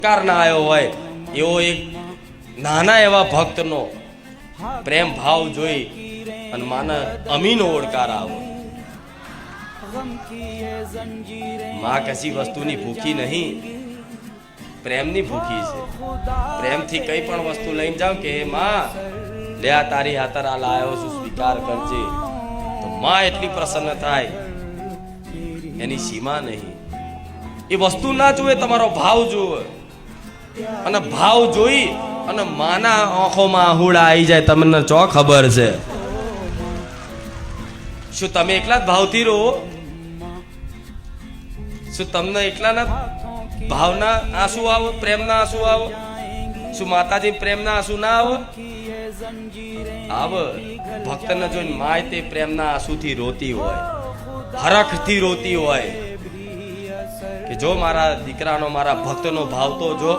ના આવ્યો હોય એવો એક નાના એવા ભક્તનો પ્રેમ ભાવ જોઈ અને માને અમીનો ઓળકાર આવો. માં કશી વસ્તુની ભૂખી નહીં, પ્રેમની ભૂખી છે. પ્રેમથી કઈ પણ વસ્તુ લઈને જાવ કે માં લે આ તારી હાથર આ લાયો છું, સ્વીકાર કરજે, તો માં એટલી પ્રસન્ન થાય એની સીમા નહીં. એ વસ્તુ ના જોવે, તમારો ભાવ જોવે. અને ભાવ જોઈ અને માના આંખોમાં આહુડા આવી જાય. તમને ચો ખબર છે? શું તમે એકલા જ ભાવથી રહો? શું તમને એકલાના ભાવના આંસુ આવો, પ્રેમના આંસુ આવો? શું માતાજી પ્રેમના આંસુ ના આવો? આવો. ભક્તને જોઈને માય તે પ્રેમના આંસુથી રોતી હોય, હરખથી રોતી હોય કે જો મારા દીકરાનો, મારા ભક્તનો ભાવ તો જો.